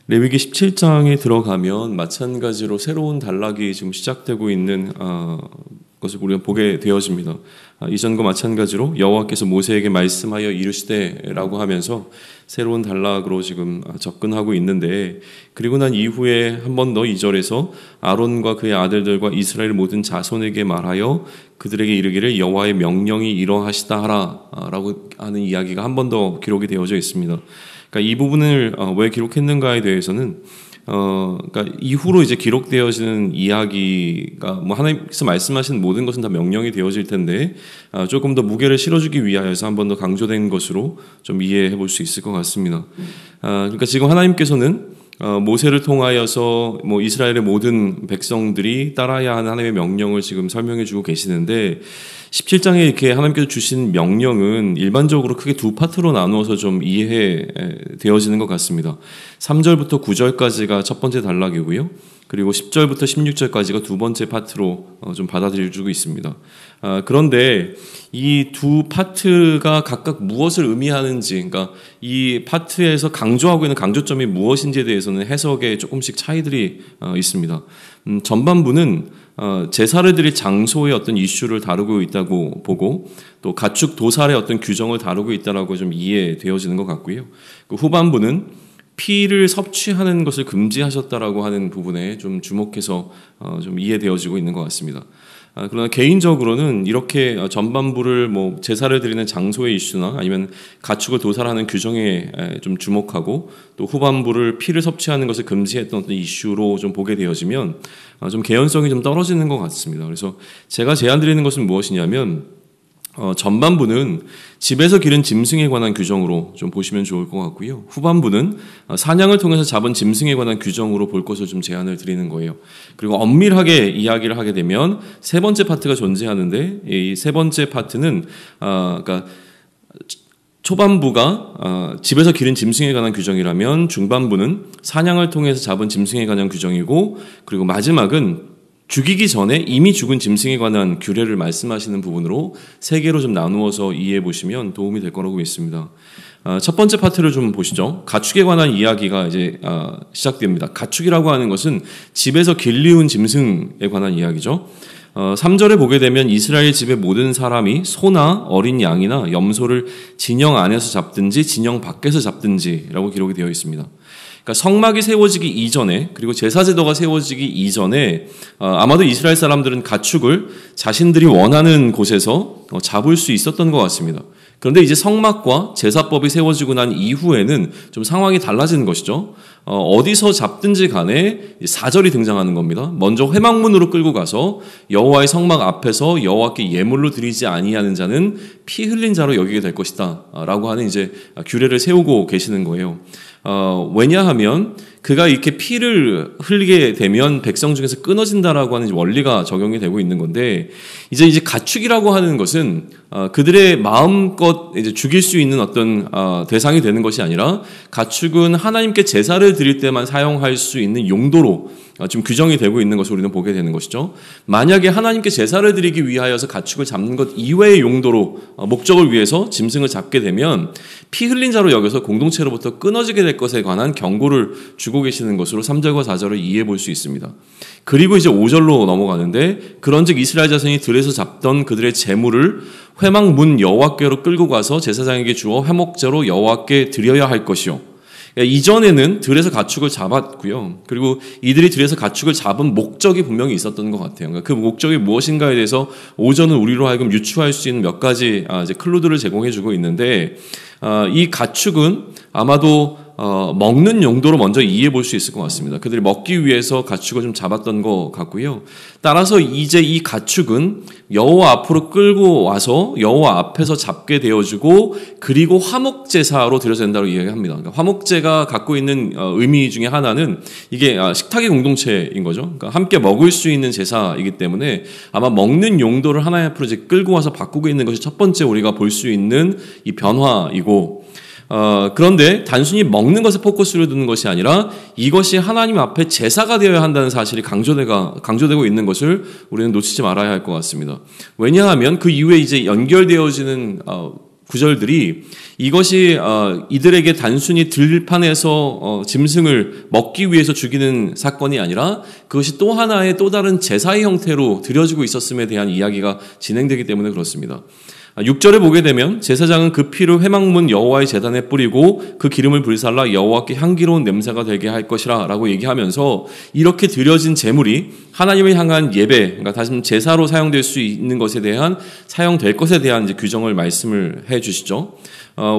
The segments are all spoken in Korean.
레위기 17장에 들어가면 마찬가지로 새로운 단락이 지금 시작되고 있는 것을 우리가 보게 되어집니다. 이전과 마찬가지로 여호와께서 모세에게 말씀하여 이르시되라고 하면서 새로운 단락으로 지금 접근하고 있는데, 그리고 난 이후에 한 번 더 2절에서 아론과 그의 아들들과 이스라엘 모든 자손에게 말하여 그들에게 이르기를 여호와의 명령이 이러하시다 하라라고 하는 이야기가 한 번 더 기록이 되어져 있습니다. 그러니까 이 부분을 왜 기록했는가에 대해서는 그러니까 이후로 이제 기록되어지는 이야기가 뭐 하나님께서 말씀하신 모든 것은 다 명령이 되어질 텐데 조금 더 무게를 실어주기 위하여서 한 번 더 강조된 것으로 좀 이해해 볼 수 있을 것 같습니다. 그러니까 지금 하나님께서는 모세를 통하여서 뭐 이스라엘의 모든 백성들이 따라야 하는 하나님의 명령을 지금 설명해 주고 계시는데, 17장에 이렇게 하나님께서 주신 명령은 일반적으로 크게 두 파트로 나누어서 좀 이해 되어지는 것 같습니다. 3절부터 9절까지가 첫 번째 단락이고요. 그리고 10절부터 16절까지가 두 번째 파트로 좀 받아들여주고 있습니다. 그런데 이 두 파트가 각각 무엇을 의미하는지, 그러니까 이 파트에서 강조하고 있는 강조점이 무엇인지에 대해서는 해석에 조금씩 차이들이 있습니다. 전반부는 제사를 드릴 장소의 어떤 이슈를 다루고 있다고 보고, 또 가축 도살의 어떤 규정을 다루고 있다라고 좀 이해되어지는 것 같고요. 그 후반부는 피를 섭취하는 것을 금지하셨다라고 하는 부분에 좀 주목해서 좀 이해되어지고 있는 것 같습니다. 그러나 개인적으로는 이렇게 전반부를 뭐 제사를 드리는 장소의 이슈나 아니면 가축을 도살하는 규정에 좀 주목하고, 또 후반부를 피를 섭취하는 것을 금지했던 어떤 이슈로 좀 보게 되어지면 좀 개연성이 좀 떨어지는 것 같습니다. 그래서 제가 제안드리는 것은 무엇이냐면, 전반부는 집에서 기른 짐승에 관한 규정으로 좀 보시면 좋을 것 같고요. 후반부는 사냥을 통해서 잡은 짐승에 관한 규정으로 볼 것을 좀 제안을 드리는 거예요. 그리고 엄밀하게 이야기를 하게 되면 세 번째 파트가 존재하는데, 이 세 번째 파트는 그러니까 초반부가 집에서 기른 짐승에 관한 규정이라면, 중반부는 사냥을 통해서 잡은 짐승에 관한 규정이고, 그리고 마지막은 죽이기 전에 이미 죽은 짐승에 관한 규례를 말씀하시는 부분으로 세 개로 좀 나누어서 이해해 보시면 도움이 될 거라고 믿습니다. 첫 번째 파트를 좀 보시죠. 가축에 관한 이야기가 이제 시작됩니다. 가축이라고 하는 것은 집에서 길리운 짐승에 관한 이야기죠. 3절에 보게 되면 이스라엘 집의 모든 사람이 소나 어린 양이나 염소를 진영 안에서 잡든지 진영 밖에서 잡든지라고 기록이 되어 있습니다. 그러니까 성막이 세워지기 이전에, 그리고 제사제도가 세워지기 이전에 아마도 이스라엘 사람들은 가축을 자신들이 원하는 곳에서 잡을 수 있었던 것 같습니다. 그런데 이제 성막과 제사법이 세워지고 난 이후에는 좀 상황이 달라지는 것이죠. 어디서 잡든지 간에 4절이 등장하는 겁니다. 먼저 회막문으로 끌고 가서 여호와의 성막 앞에서 여호와께 예물로 드리지 아니하는 자는 피 흘린 자로 여기게 될 것이다 라고 하는 이제 규례를 세우고 계시는 거예요. 왜냐하면 그가 이렇게 피를 흘리게 되면 백성 중에서 끊어진다라고 하는 원리가 적용이 되고 있는 건데, 이제 가축이라고 하는 것은 그들의 마음껏 이제 죽일 수 있는 어떤 대상이 되는 것이 아니라, 가축은 하나님께 제사를 드릴 때만 사용할 수 있는 용도로 지금 규정이 되고 있는 것을 우리는 보게 되는 것이죠. 만약에 하나님께 제사를 드리기 위하여서 가축을 잡는 것 이외의 용도로 목적을 위해서 짐승을 잡게 되면 피 흘린 자로 여겨서 공동체로부터 끊어지게 될 것에 관한 경고를 주고 계시는 것으로 3절과 4절을 이해해 볼 수 있습니다. 그리고 이제 5절로 넘어가는데, 그런즉 이스라엘 자손이 들에서 잡던 그들의 제물을 회막 문 여호와께로 끌고 가서 제사장에게 주어 회목제로 여호와께 드려야 할 것이요. 이전에는 들에서 가축을 잡았고요. 그리고 이들이 들에서 가축을 잡은 목적이 분명히 있었던 것 같아요. 그러니까 그 목적이 무엇인가에 대해서 오전은 우리로 하여금 유추할 수 있는 몇 가지 이제 클루드를 제공해주고 있는데, 이 가축은 아마도 먹는 용도로 먼저 이해해 볼 수 있을 것 같습니다. 그들이 먹기 위해서 가축을 좀 잡았던 것 같고요. 따라서 이제 이 가축은 여호와 앞으로 끌고 와서 여호와 앞에서 잡게 되어지고, 그리고 화목제사로 드려야 된다고 이야기합니다. 그러니까 화목제가 갖고 있는 의미 중에 하나는 이게 식탁의 공동체인 거죠. 그러니까 함께 먹을 수 있는 제사이기 때문에 아마 먹는 용도를 하나님 앞으로 이제 끌고 와서 바꾸고 있는 것이 첫 번째 우리가 볼 수 있는 이 변화이고, 그런데 단순히 먹는 것에 포커스를 두는 것이 아니라 이것이 하나님 앞에 제사가 되어야 한다는 사실이 강조되고 있는 것을 우리는 놓치지 말아야 할 것 같습니다. 왜냐하면 그 이후에 이제 연결되어지는 구절들이 이것이 이들에게 단순히 들판에서 짐승을 먹기 위해서 죽이는 사건이 아니라 그것이 또 하나의 또 다른 제사의 형태로 드려지고 있었음에 대한 이야기가 진행되기 때문에 그렇습니다. 6절에 보게 되면 제사장은 그 피를 회막문 여호와의 제단에 뿌리고 그 기름을 불살라 여호와께 향기로운 냄새가 되게 할 것이라 라고 얘기하면서 이렇게 드려진 제물이 하나님을 향한 예배, 그러니까 다시 제사로 사용될 수 있는 것에 대한 사용될 것에 대한 이제 규정을 말씀을 해 주시죠.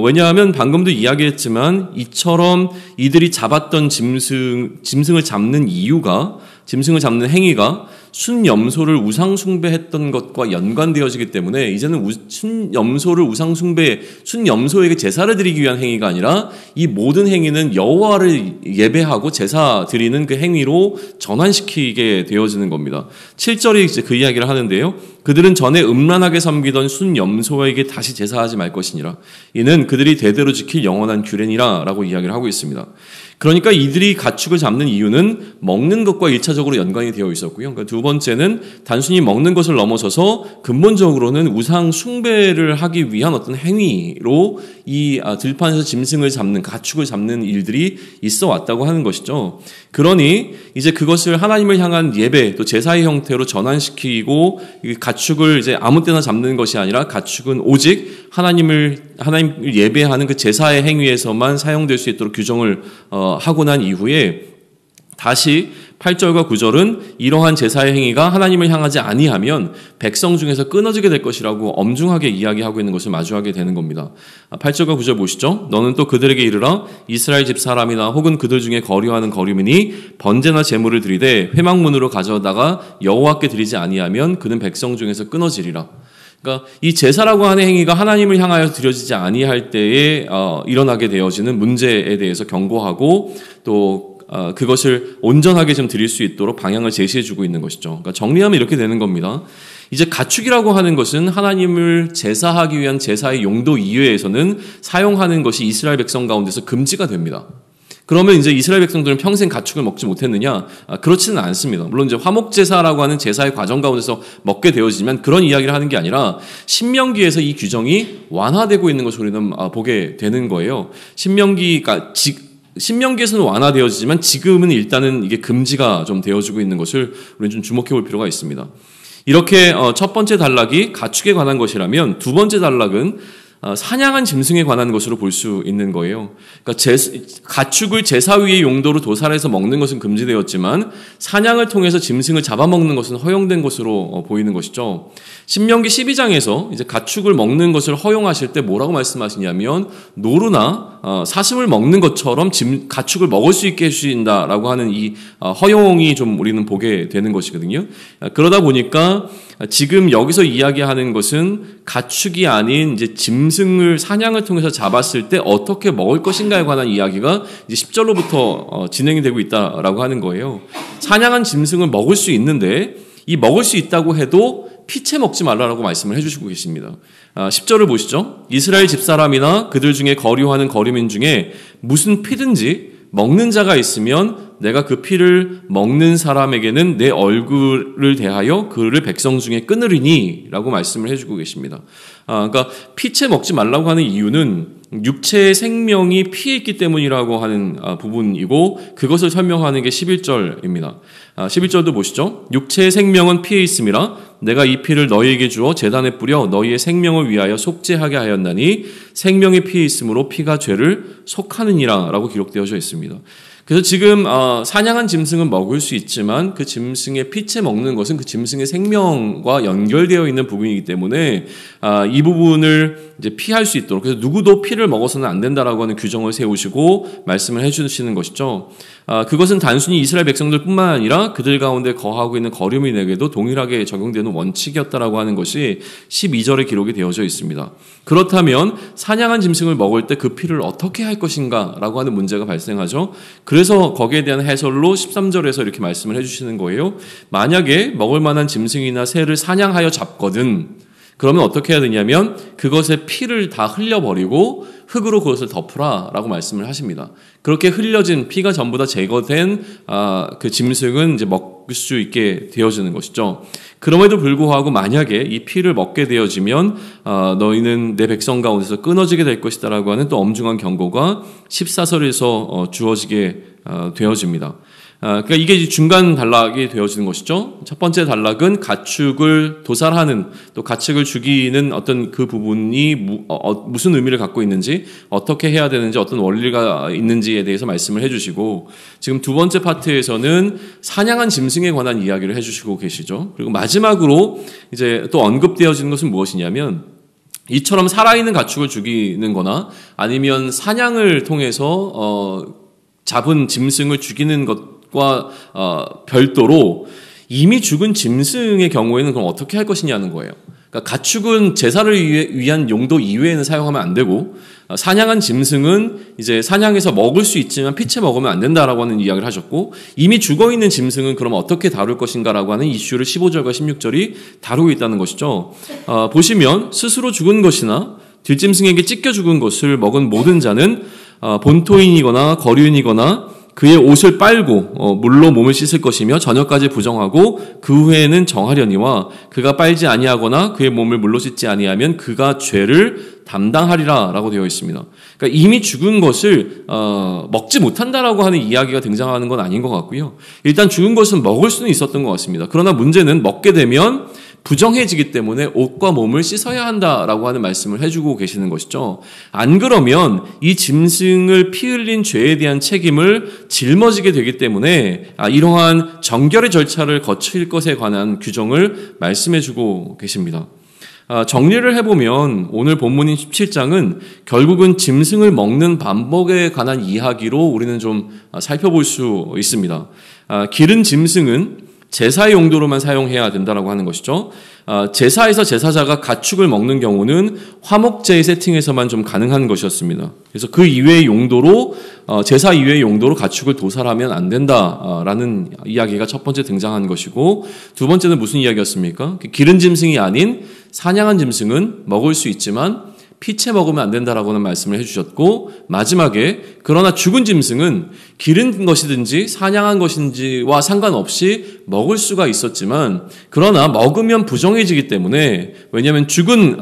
왜냐하면 방금도 이야기했지만 이처럼 이들이 잡았던 짐승을 잡는 이유가, 짐승을 잡는 행위가 순염소를 우상숭배했던 것과 연관되어지기 때문에 이제는 순염소를 순염소에게 제사를 드리기 위한 행위가 아니라 이 모든 행위는 여호와를 예배하고 제사 드리는 그 행위로 전환시키게 되어지는 겁니다. 7절이 이제 그 이야기를 하는데요. 그들은 전에 음란하게 섬기던 순염소에게 다시 제사하지 말 것이니라. 이는 그들이 대대로 지킬 영원한 규례니라 라고 이야기를 하고 있습니다. 그러니까 이들이 가축을 잡는 이유는 먹는 것과 1차적으로 연관이 되어 있었고요. 그러니까 두 번째는 단순히 먹는 것을 넘어서서 근본적으로는 우상 숭배를 하기 위한 어떤 행위로 이 들판에서 짐승을 잡는, 가축을 잡는 일들이 있어 왔다고 하는 것이죠. 그러니 이제 그것을 하나님을 향한 예배, 또 제사의 형태로 전환시키고 가축을 이제 아무 때나 잡는 것이 아니라 가축은 오직 하나님을 예배하는 그 제사의 행위에서만 사용될 수 있도록 규정을 하고 난 이후에 다시 8절과 9절은 이러한 제사의 행위가 하나님을 향하지 아니하면 백성 중에서 끊어지게 될 것이라고 엄중하게 이야기하고 있는 것을 마주하게 되는 겁니다. 8절과 9절 보시죠. 너는 또 그들에게 이르라 이스라엘 집 사람이나 혹은 그들 중에 거류하는 거류민이 번제나 제물을 드리되 회막문으로 가져다가 여호와께 드리지 아니하면 그는 백성 중에서 끊어지리라. 그러니까 이 제사라고 하는 행위가 하나님을 향하여 드려지지 아니할 때에 일어나게 되어지는 문제에 대해서 경고하고 또 그것을 온전하게 좀 드릴 수 있도록 방향을 제시해주고 있는 것이죠. 그러니까 정리하면 이렇게 되는 겁니다. 이제 가축이라고 하는 것은 하나님을 제사하기 위한 제사의 용도 이외에서는 사용하는 것이 이스라엘 백성 가운데서 금지가 됩니다. 그러면 이제 이스라엘 백성들은 평생 가축을 먹지 못했느냐? 그렇지는 않습니다. 물론 이제 화목제사라고 하는 제사의 과정 가운데서 먹게 되어지지만 그런 이야기를 하는 게 아니라 신명기에서 이 규정이 완화되고 있는 것을 우리는 보게 되는 거예요. 신명기에서는 완화되어지지만 지금은 일단은 이게 금지가 좀 되어지고 있는 것을 우리는 좀 주목해 볼 필요가 있습니다. 이렇게 첫 번째 단락이 가축에 관한 것이라면 두 번째 단락은 사냥한 짐승에 관한 것으로 볼 수 있는 거예요. 그러니까 가축을 제사 위의 용도로 도살해서 먹는 것은 금지되었지만 사냥을 통해서 짐승을 잡아먹는 것은 허용된 것으로 보이는 것이죠. 신명기 12장에서 이제 가축을 먹는 것을 허용하실 때 뭐라고 말씀하시냐면 노루나 사슴을 먹는 것처럼 가축을 먹을 수 있게 해주신다라고 하는 이 허용이 좀 우리는 보게 되는 것이거든요. 그러다 보니까 지금 여기서 이야기하는 것은 가축이 아닌 이제 짐승을 사냥을 통해서 잡았을 때 어떻게 먹을 것인가에 관한 이야기가 이제 10절로부터 진행이 되고 있다라고 하는 거예요. 사냥한 짐승을 먹을 수 있는데 이 먹을 수 있다고 해도 피채 먹지 말라라고 말씀을 해주시고 계십니다. 10절을 보시죠. 이스라엘 집사람이나 그들 중에 거류하는 거류민 중에 무슨 피든지 먹는 자가 있으면 내가 그 피를 먹는 사람에게는 내 얼굴을 대하여 그를 백성 중에 끊으리니 라고 말씀을 해주고 계십니다. 그러니까 피채 먹지 말라고 하는 이유는 육체의 생명이 피에 있기 때문이라고 하는 부분이고 그것을 설명하는 게 11절입니다. 11절도 보시죠. 육체의 생명은 피에 있음이라 내가 이 피를 너희에게 주어 제단에 뿌려 너희의 생명을 위하여 속죄하게 하였나니 생명이 피에 있으므로 피가 죄를 속하느니라 라고 기록되어져 있습니다. 그래서 지금 사냥한 짐승은 먹을 수 있지만 그 짐승의 피채 먹는 것은 그 짐승의 생명과 연결되어 있는 부분이기 때문에 이 부분을 이제 피할 수 있도록 그래서 누구도 피를 먹어서는 안 된다라고 하는 규정을 세우시고 말씀을 해주시는 것이죠. 그것은 단순히 이스라엘 백성들뿐만 아니라 그들 가운데 거하고 있는 거류민에게도 동일하게 적용되는 원칙이었다라고 하는 것이 12절에 기록이 되어져 있습니다. 그렇다면 사냥한 짐승을 먹을 때 그 피를 어떻게 할 것인가라고 하는 문제가 발생하죠. 그래서 거기에 대한 해설로 13절에서 이렇게 말씀을 해주시는 거예요. 만약에 먹을 만한 짐승이나 새를 사냥하여 잡거든 그러면 어떻게 해야 되냐면 그것의 피를 다 흘려버리고 흙으로 그것을 덮으라 라고 말씀을 하십니다. 그렇게 흘려진 피가 전부 다 제거된 그 짐승은 이제 먹을 수 있게 되어지는 것이죠. 그럼에도 불구하고 만약에 이 피를 먹게 되어지면 너희는 내 백성 가운데서 끊어지게 될 것이다라고 하는 또 엄중한 경고가 14절에서 주어지게 되어집니다. 그러니까 이게 중간 단락이 되어지는 것이죠. 첫 번째 단락은 가축을 도살하는, 또 가축을 죽이는 어떤 그 부분이 무슨 의미를 갖고 있는지, 어떻게 해야 되는지, 어떤 원리가 있는지에 대해서 말씀을 해주시고, 지금 두 번째 파트에서는 사냥한 짐승에 관한 이야기를 해주시고 계시죠. 그리고 마지막으로 이제 또 언급되어지는 것은 무엇이냐면, 이처럼 살아있는 가축을 죽이는 거나 아니면 사냥을 통해서 잡은 짐승을 죽이는 것과 별도로 이미 죽은 짐승의 경우에는 그럼 어떻게 할 것이냐는 거예요. 그러니까 가축은 제사를 위한 용도 이외에는 사용하면 안 되고, 사냥한 짐승은 이제 사냥해서 먹을 수 있지만 피채 먹으면 안 된다라고 하는 이야기를 하셨고, 이미 죽어있는 짐승은 그럼 어떻게 다룰 것인가라고 하는 이슈를 15절과 16절이 다루고 있다는 것이죠. 보시면 스스로 죽은 것이나 들짐승에게 찢겨 죽은 것을 먹은 모든 자는 본토인이거나 거류인이거나 그의 옷을 빨고 물로 몸을 씻을 것이며 저녁까지 부정하고 그 후에는 정하려니와 그가 빨지 아니하거나 그의 몸을 물로 씻지 아니하면 그가 죄를 담당하리라 라고 되어 있습니다. 그러니까 이미 죽은 것을 먹지 못한다라고 하는 이야기가 등장하는 건 아닌 것 같고요. 일단 죽은 것은 먹을 수는 있었던 것 같습니다. 그러나 문제는 먹게 되면 부정해지기 때문에 옷과 몸을 씻어야 한다라고 하는 말씀을 해주고 계시는 것이죠. 안 그러면 이 짐승을 피 흘린 죄에 대한 책임을 짊어지게 되기 때문에 이러한 정결의 절차를 거칠 것에 관한 규정을 말씀해주고 계십니다. 정리를 해보면 오늘 본문인 17장은 결국은 짐승을 먹는 반복에 관한 이야기로 우리는 좀 살펴볼 수 있습니다. 기른 짐승은 제사의 용도로만 사용해야 된다라고 하는 것이죠. 제사에서 제사자가 가축을 먹는 경우는 화목제의 세팅에서만 좀 가능한 것이었습니다. 그래서 그 이외의 용도로 제사 이외의 용도로 가축을 도살하면 안 된다라는 이야기가 첫 번째 등장한 것이고, 두 번째는 무슨 이야기였습니까? 기른 짐승이 아닌 사냥한 짐승은 먹을 수 있지만 피채 먹으면 안 된다라고는 말씀을 해주셨고, 마지막에 그러나 죽은 짐승은 기른 것이든지 사냥한 것인지와 상관없이 먹을 수가 있었지만, 그러나 먹으면 부정해지기 때문에, 왜냐하면 죽은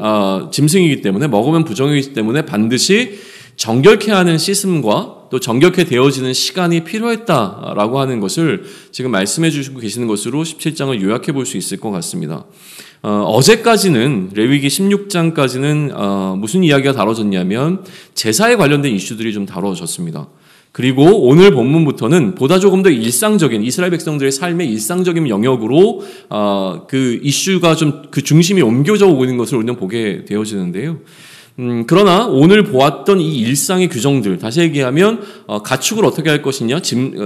짐승이기 때문에 먹으면 부정해지기 때문에 반드시 정결케 하는 씻음과 또 정결케 되어지는 시간이 필요했다라고 하는 것을 지금 말씀해 주시고 계시는 것으로 17장을 요약해 볼 수 있을 것 같습니다. 어제까지는 레위기 16장까지는 무슨 이야기가 다뤄졌냐면 제사에 관련된 이슈들이 좀 다뤄졌습니다. 그리고 오늘 본문부터는 보다 조금 더 일상적인 이스라엘 백성들의 삶의 일상적인 영역으로 그 이슈가 좀 그 중심이 옮겨져 오고 있는 것을 우리는 보게 되어지는데요. 그러나 오늘 보았던 이 일상의 규정들, 다시 얘기하면 가축을 어떻게 할 것이냐,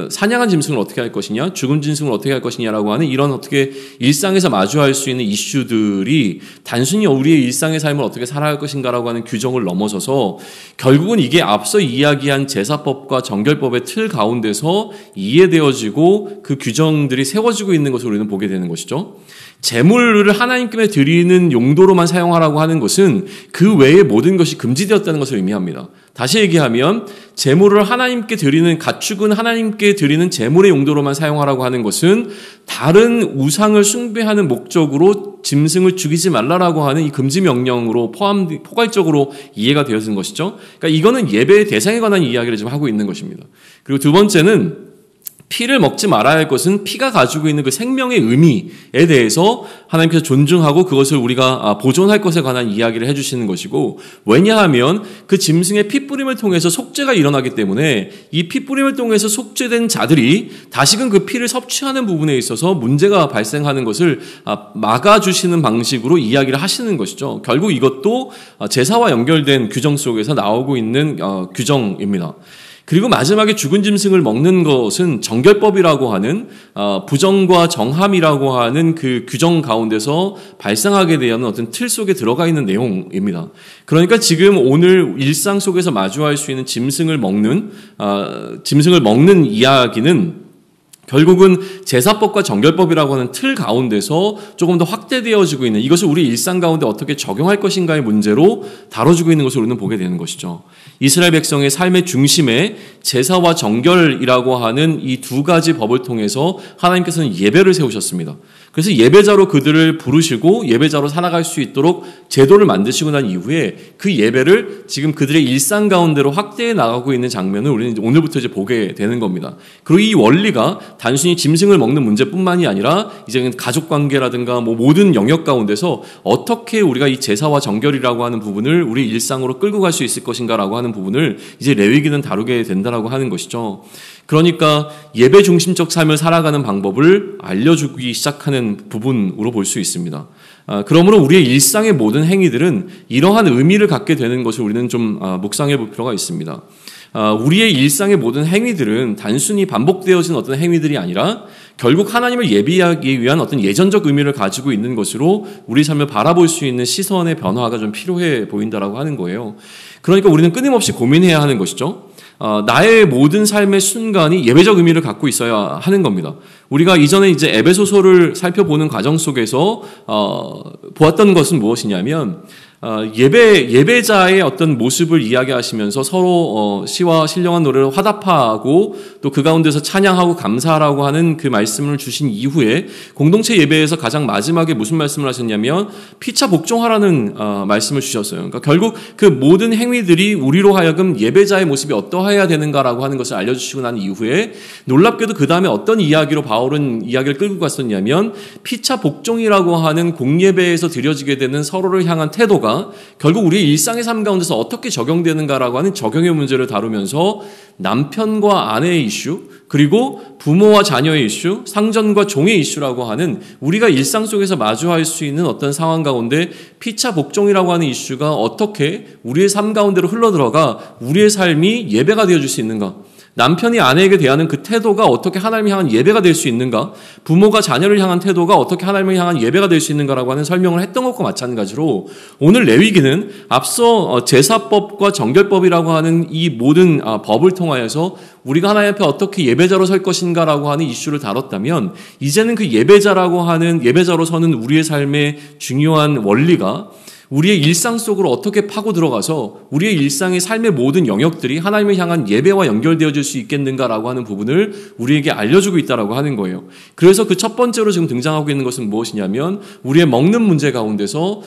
사냥한 짐승을 어떻게 할 것이냐, 죽은 짐승을 어떻게 할 것이냐라고 하는 이런 어떻게 일상에서 마주할 수 있는 이슈들이 단순히 우리의 일상의 삶을 어떻게 살아갈 것인가라고 하는 규정을 넘어서서 결국은 이게 앞서 이야기한 제사법과 정결법의 틀 가운데서 이해되어지고 그 규정들이 세워지고 있는 것을 우리는 보게 되는 것이죠. 제물을 하나님께 드리는 용도로만 사용하라고 하는 것은 그 외의 모든 것이 금지되었다는 것을 의미합니다. 다시 얘기하면 제물을 하나님께 드리는, 가축은 하나님께 드리는 제물의 용도로만 사용하라고 하는 것은 다른 우상을 숭배하는 목적으로 짐승을 죽이지 말라라고 하는 이 금지 명령으로 포괄적으로 이해가 되어진 것이죠. 그러니까 이거는 예배의 대상에 관한 이야기를 지금 하고 있는 것입니다. 그리고 두 번째는 피를 먹지 말아야 할 것은 피가 가지고 있는 그 생명의 의미에 대해서 하나님께서 존중하고 그것을 우리가 보존할 것에 관한 이야기를 해주시는 것이고, 왜냐하면 그 짐승의 피뿌림을 통해서 속죄가 일어나기 때문에 이 피뿌림을 통해서 속죄된 자들이 다시금 그 피를 섭취하는 부분에 있어서 문제가 발생하는 것을 막아주시는 방식으로 이야기를 하시는 것이죠. 결국 이것도 제사와 연결된 규정 속에서 나오고 있는 규정입니다. 그리고 마지막에 죽은 짐승을 먹는 것은 정결법이라고 하는 부정과 정함이라고 하는 그 규정 가운데서 발생하게 되는 어떤 틀 속에 들어가 있는 내용입니다. 그러니까 지금 오늘 일상 속에서 마주할 수 있는 짐승을 먹는 이야기는 결국은 제사법과 정결법이라고 하는 틀 가운데서 조금 더 확대되어지고 있는, 이것을 우리 일상 가운데 어떻게 적용할 것인가의 문제로 다뤄지고 있는 것을 우리는 보게 되는 것이죠. 이스라엘 백성의 삶의 중심에 제사와 정결이라고 하는 이 두 가지 법을 통해서 하나님께서는 예배를 세우셨습니다. 그래서 예배자로 그들을 부르시고 예배자로 살아갈 수 있도록 제도를 만드시고 난 이후에 그 예배를 지금 그들의 일상 가운데로 확대해 나가고 있는 장면을 우리는 오늘부터 이제 보게 되는 겁니다. 그리고 이 원리가 단순히 짐승을 먹는 문제뿐만이 아니라 이제 가족 관계라든가 모든 영역 가운데서 어떻게 우리가 이 제사와 정결이라고 하는 부분을 우리 일상으로 끌고 갈 수 있을 것인가라고 하는 부분을 이제 레위기는 다루게 된다라고 하는 것이죠. 그러니까 예배 중심적 삶을 살아가는 방법을 알려주기 시작하는 부분으로 볼 수 있습니다. 그러므로 우리의 일상의 모든 행위들은 이러한 의미를 갖게 되는 것을 우리는 좀 묵상해 볼 필요가 있습니다. 우리의 일상의 모든 행위들은 단순히 반복되어진 어떤 행위들이 아니라 결국 하나님을 예비하기 위한 어떤 예전적 의미를 가지고 있는 것으로 우리 삶을 바라볼 수 있는 시선의 변화가 좀 필요해 보인다라고 하는 거예요. 그러니까 우리는 끊임없이 고민해야 하는 것이죠. 나의 모든 삶의 순간이 예배적 의미를 갖고 있어야 하는 겁니다. 우리가 이전에 이제 에베소서를 살펴보는 과정 속에서 보았던 것은 무엇이냐면 예배자의 어떤 모습을 이야기하시면서 서로 시와 신령한 노래를 화답하고 또 그 가운데서 찬양하고 감사하라고 하는 그 말씀을 주신 이후에 공동체 예배에서 가장 마지막에 무슨 말씀을 하셨냐면 피차 복종하라는 말씀을 주셨어요. 그러니까 결국 그 모든 행위들이 우리로 하여금 예배자의 모습이 어떠해야 되는가라고 하는 것을 알려주시고 난 이후에 놀랍게도 그 다음에 어떤 이야기로 바울은 이야기를 끌고 갔었냐면 피차 복종이라고 하는 공예배에서 드려지게 되는 서로를 향한 태도가 결국 우리의 일상의 삶 가운데서 어떻게 적용되는가라고 하는 적용의 문제를 다루면서 남편과 아내의 이슈, 그리고 부모와 자녀의 이슈, 상전과 종의 이슈라고 하는 우리가 일상 속에서 마주할 수 있는 어떤 상황 가운데 피차 복종이라고 하는 이슈가 어떻게 우리의 삶 가운데로 흘러들어가 우리의 삶이 예배가 되어줄 수 있는가? 남편이 아내에게 대하는 그 태도가 어떻게 하나님을 향한 예배가 될 수 있는가? 부모가 자녀를 향한 태도가 어떻게 하나님을 향한 예배가 될 수 있는가라고 하는 설명을 했던 것과 마찬가지로 오늘 레위기는 앞서 제사법과 정결법이라고 하는 이 모든 법을 통하여서 우리가 하나님 앞에 어떻게 예배자로 설 것인가라고 하는 이슈를 다뤘다면 이제는 그 예배자로 서는 우리의 삶의 중요한 원리가 우리의 일상 속으로 어떻게 파고 들어가서 우리의 일상의 삶의 모든 영역들이 하나님을 향한 예배와 연결되어질 수 있겠는가라고 하는 부분을 우리에게 알려주고 있다라고 하는 거예요. 그래서 그 첫 번째로 지금 등장하고 있는 것은 무엇이냐면 우리의 먹는 문제 가운데서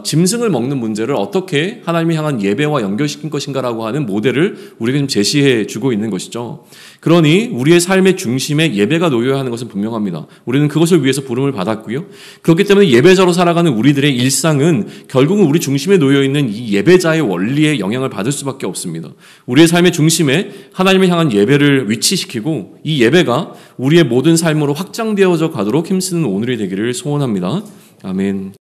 짐승을 먹는 문제를 어떻게 하나님을 향한 예배와 연결시킨 것인가라고 하는 모델을 우리에게 좀 제시해 주고 있는 것이죠. 그러니 우리의 삶의 중심에 예배가 놓여야 하는 것은 분명합니다. 우리는 그것을 위해서 부름을 받았고요. 그렇기 때문에 예배자로 살아가는 우리들의 일상은 결국은 우리 중심에 놓여있는 이 예배자의 원리에 영향을 받을 수밖에 없습니다. 우리의 삶의 중심에 하나님을 향한 예배를 위치시키고 이 예배가 우리의 모든 삶으로 확장되어져 가도록 힘쓰는 오늘이 되기를 소원합니다. 아멘.